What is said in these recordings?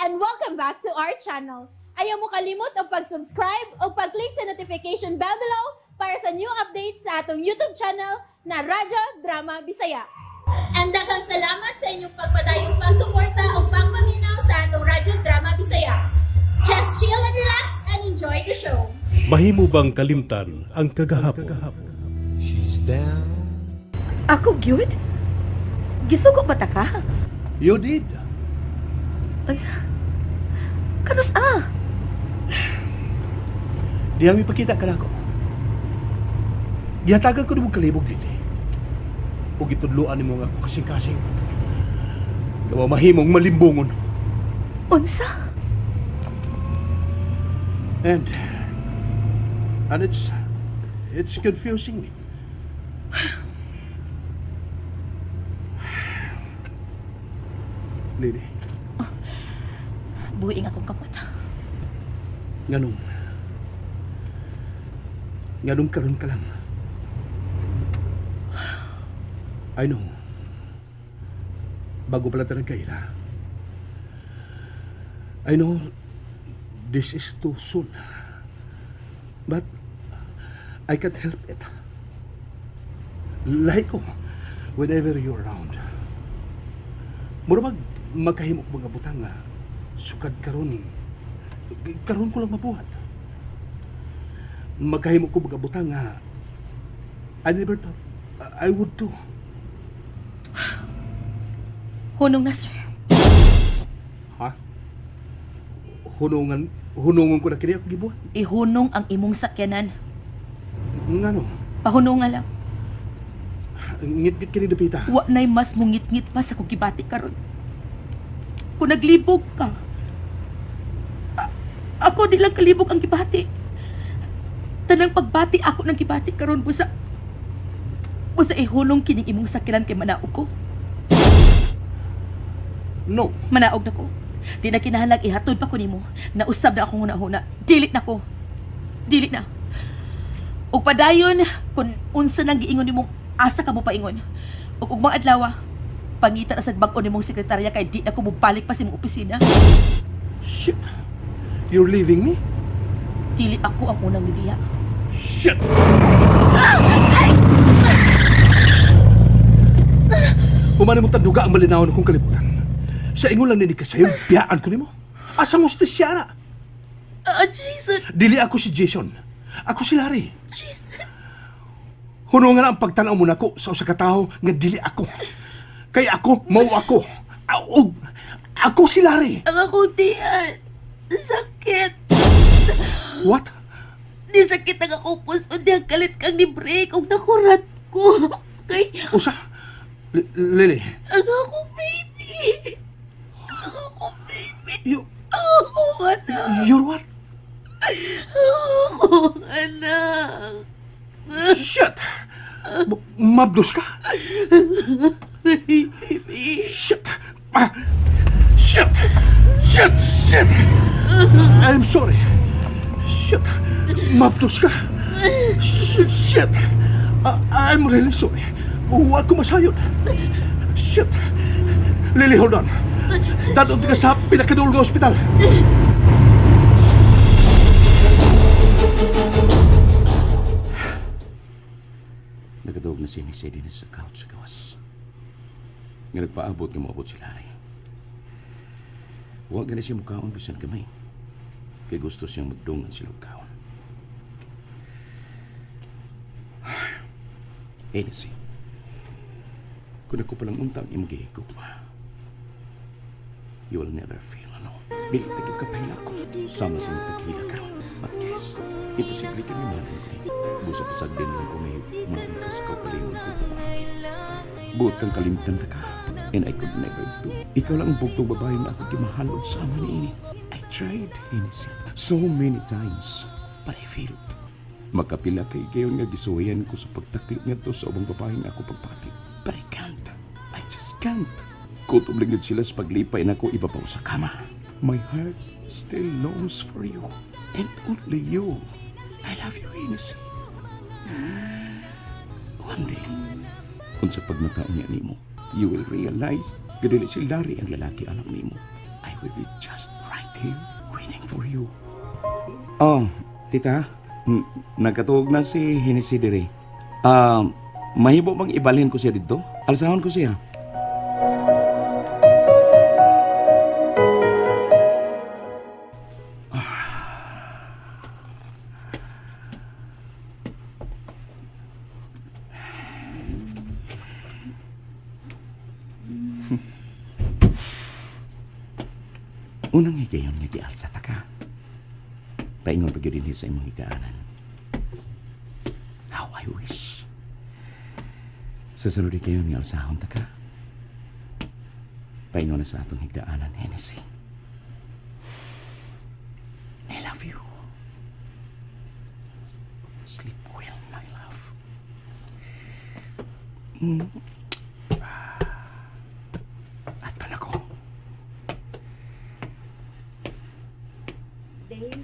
and welcome back to our channel. Ayaw mo kalimot o pag-subscribe o pag-click sa notification bell below para sa new updates sa atong YouTube channel na Radyo Drama Bisaya. And daghang salamat sa inyong pagpadayong pagsuporta o pagpaminaw sa atong Radyo Drama Bisaya. Just chill and relax and enjoy the show. Mahimo bang kalimtan ang kagahapon? She's down. Ako, gyud? Gisugo ba ta ka? You did. Ansa? Kanus ah? Diyang ipakita ka na ako. Gihatagan ko ni mong kalibog dili. O gitudluan ni mo nga ako kasing-kasing. Gawa mahimong malimbungon. Unsa? And it's confusing me. Lily. Buing akong kapot. Ganun karon ka lang. I know. Bago pala talaga kaila. I know this is too soon. But I can't help it. Like ko, whenever you're around. Mura magkahimok mga butang nga sukad karon ko lang mabuhat. Magkahimok ko mga butang nga I never thought I would do. Hunong na, sir. Ha? Hunungan ko na kini ako gibuhat. Ihunong ang imong sakyanan. Ngano? Pahunong nga lang. Ngit-ngit kini dapita. Wa na'y mas mungit-ngit pa sa kong gibati karon. Kung naglibog ka, ako di lang kalibog ang gibati. Tanang pagbati ako ng gibati karon busa ihunong kining imong sakyanan kay manaog ko. No. Manaog na ko. Di na kinahanglan ihatod pa ko nimo. Nausab na akong huna-huna. Dilit na ko. Dilit na. Ug padayon kung unsa nang giingon nimong asa ka mo paingon. Ug ugmang adlaw pangita na sa bag-o nimong sekretarya kay di na ko mobalik pa sa imong opisina. Shit. You're leaving me? Dili ako ang unang nibiya. Shit. Humana mo tanduga ang malinaw na kong kalibutan. Sa ingon lang ninig ka sa'yo, biyaan ko nimo. Asang hostesya na? Jason. Dili ako si Jason. Ako si Larry. Jason. Hunungan ang pagtanaw mo na ko sa usa ka tawo nga dili ako. Kay ako, mao ako. Ako si Larry. Ang akong tiyan. Sakit. What? Di sakit ang akong puso. Di ang kalit kang ni-break. Ang nakurat ko. Kay... Usa? Lily. Ang akong baby. Ang akong baby. Ang anak. You're what? Ang anak. Shit! Mabdos ka? Baby. Shit! Shit! Shit! Shit! I'm sorry. Shit! Mabdos ka? Shit! I'm really sorry. Huwag ko masayod. Shit! Lily, hold on. Dadon ka sa pinakadulong hospital. Nagatawag na si Nisi din sa couch sa gawas. Nga nagpaabot nga maabot si Larry. Huwag na siya mukhaon bisan kamay. Kaya gusto siyang magdungan sila kaon. Nisi, kung ako palang untang yung mag-ihigugma, you will never feel alone. Dili tagib ka pahila ko. Sama sa magpaghila ka. But yes, imposible ka naman ko. Busa pasag din lang kung may maikas ka kalimon ko pumahagi. Buot kang kalimtan na ka. And I could never do. Ikaw lang ang bugtong babae na ako kimahalod sama ni ini. I tried, Hennessy, so many times. But I failed. Makapila kay gayon nga gisuwayan ko sa pagtaklit nga to sa ubang babae nga ako pagpati. But I can't. I just can't. Kutob lang sila sa paglipay na ako ibabaw sa kama. My heart still longs for you. And only you. I love you, Hennessy. One day, kung sa pagmataon niya nimo, you will realize gadili si Larry ang lalaki alam nimo. I will be just right here waiting for you. Oh, tita, nagkatuog na si Hennessy diri. Mahibo bang ibalhin ko siya dito? Alsahon ko siya. Unang higayon nga gialsa ta ka. Paingon pag yun sa imong higaanan. How I wish. Sa sunod higayon nga alsahon ta ka. Paingon na sa atong higaanan, Hennessy. I love you. Sleep well, my love. At pa na ko. Dave?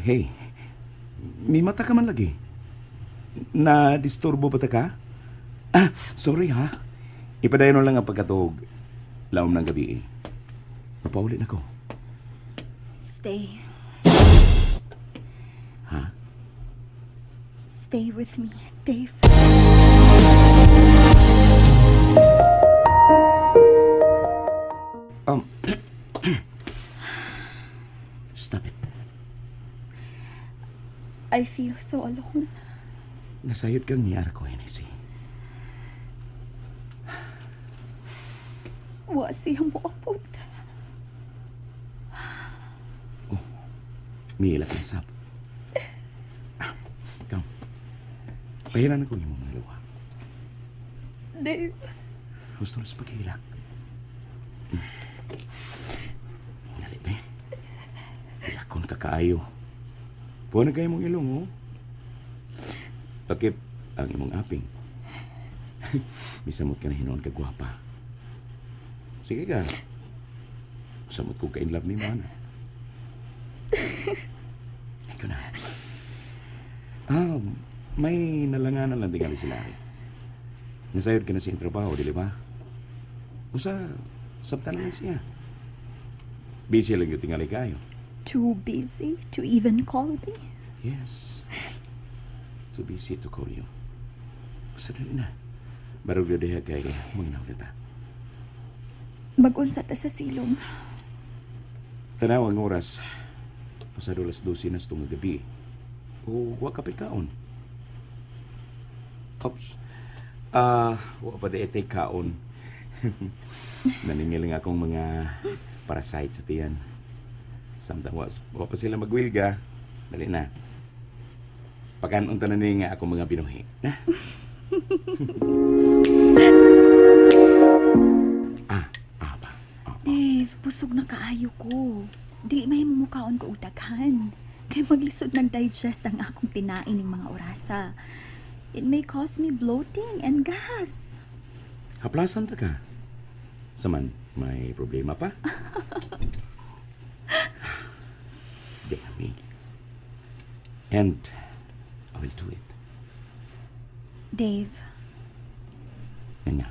Hey, may mata ka man lagi. Na-disturbo ba ta ka? Sorry ha. Ipadayon lang ang pagkatog. Laom ng gabi eh. Mapaulit na ko. Stay. Ha? Stay with me, Dave. Stop it. I feel so alone. Nasayod kang niyara ko, Hennessy. Wa siya mo apod. May ilat na sab. Come. Pahiran ako yung mga luwa. Dave. Gusto na sa paghilak. Ngalit eh. Hilakon ka kaayo. Buwan na kayo mong ilong, oh. Takip ang imong aping. Misamot ka na hinoon ka gwapa. Sige ka. Samot ko ka in love ni Mana. Ay ko na. May nalanganan lang tingali sila. Nasayod ka na sa trabaho, di ba? Usa, sabta na lang siya. Busy lang yung tingali kayo. Too busy to even call me? Yes. Too busy to call you. Usa dali na. Barog na diha kay manginaw kita. Mag-unsa ta sa silong. Tanaw ang oras. Pasado las 12 na sa gabi. O wa ka kaon. Oops. Wa pa di etay kaon. Naningil nga akong mga parasite sa tiyan. Samtang wa pa sila magwilga. Dali na. Pagkanon ta na ni nga akong mga binuhi. Na? Ba? Dave, busog na kaayo ko. Di may mumukaon ko utaghan. Kay maglisod nag-digest ang akong tinain ng mga orasa. It may cause me bloating and gas. Haplasan ta ka. Saman, may problema pa? Dare me. And I will do it. Dave, Nga.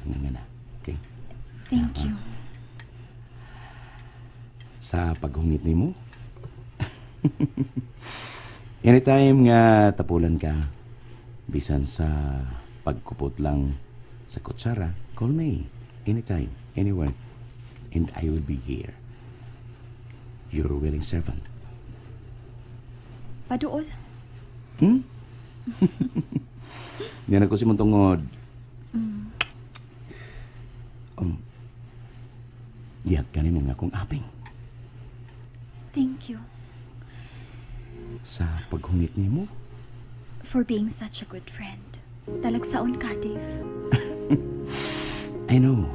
Okay? thank you. Sa paghungit ni mo. Anytime nga tapulan ka, bisan sa pagkupot lang sa kutsara, call me. Anytime, anywhere. And I will be here. Your willing servant. Paduol. Yan ako si mong tungod. Yat ka ni mo nga kong aping. Thank you Sa paghungit ni mo. for being such a good friend. Talagsaon ka, Dave. I know.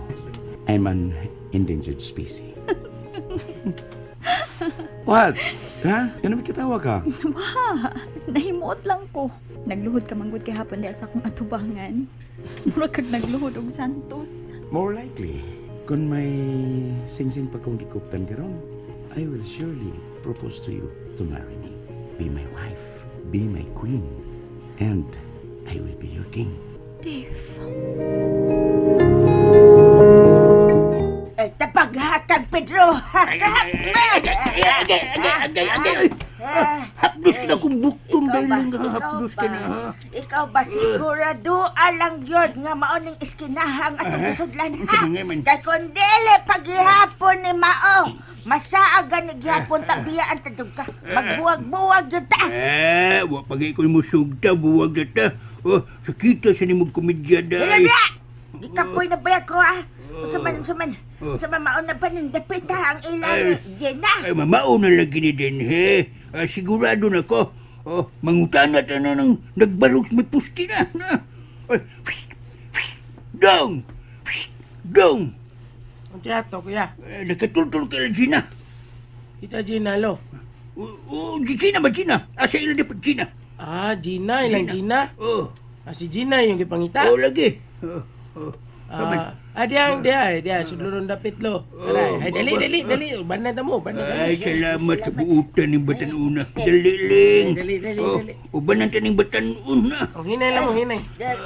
I'm an endangered species. What? Ha? Yan naman kitawa ka? Wah, nahimuot lang ko. Nagluhod ka manggod kay hapon sa akong atubangan. Mura kag nagluhod og Santos. More likely, kung may sing-sing pa kong gikuptan ka ron, I will surely propose to you to marry me. Be my wife. Be my queen. And I will be your king. Dave. Maghatag, Pedro. Hakap mo. Agay. Hapdos ka na kung bukton dahil nga hapdos ka na, ha? Ikaw ba sigurado alang yun nga maoning iskinahang atong kasudlan, ha? Kaya kung dili paghihapon ni Mao, masaagan ni gihapon tabiyaan tadog ka. Magbuwag-buwag yun ta. Wa pagay ko mo sugta, buwag na ta. Sakita sa ni mong komedya dahil. Di kapoy na ba ko, ha? Saman, maon na pa ng dapit, ha? Ang ilang Jenna. Ay, mamao na lagi ni din, he. Sigurado na ko. Mangutana ta na ng nagbalog may pusti na. Dong! Dong! Ang tiyato, kuya. Nakatultul ka lang, Gina. Kita Gina, lo. Gina ba, Gina? Sa ilan dapat, Gina? Gina, ilang Gina? Si Gina yung ipangita. Lagi. Dia, sudlurong dapit lo. Ay, dali. Banat mo. Ay, salamat sa buutan ng Batan-una. Dali. Banat ng Batan-una. Hinay lang mo, hinay.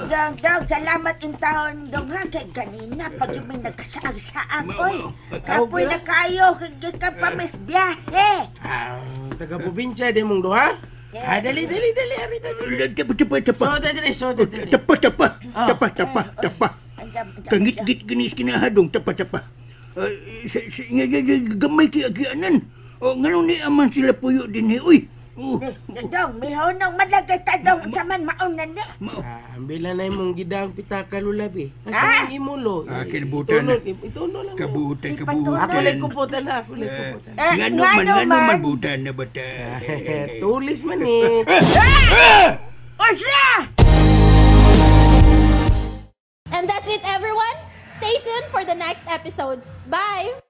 Dong, salamat in taon, dong, ha? Kaya kanina, pag yung may nagkasaag-saag, oy. Kapoy na kayo, kaya ka pa may biyahe. Taga-probinsya, di mong duha? Dali. Tapa. Kangit-git ginis kinahadong tapa. Gamay kiagianan. Ngano ni aman sila puyo din he, uy. Dong, may honong malagay ta, dong, saman maon na ni. Ambila na imong gidang pitaka lulabi. Basta ang imulo. Kinabutan na. Ituno lang. Kabutan. Ako lay kuputan na. Ngano man butan na bata. Tulis man eh. O siya! And that's it, everyone. Stay tuned for the next episodes. Bye!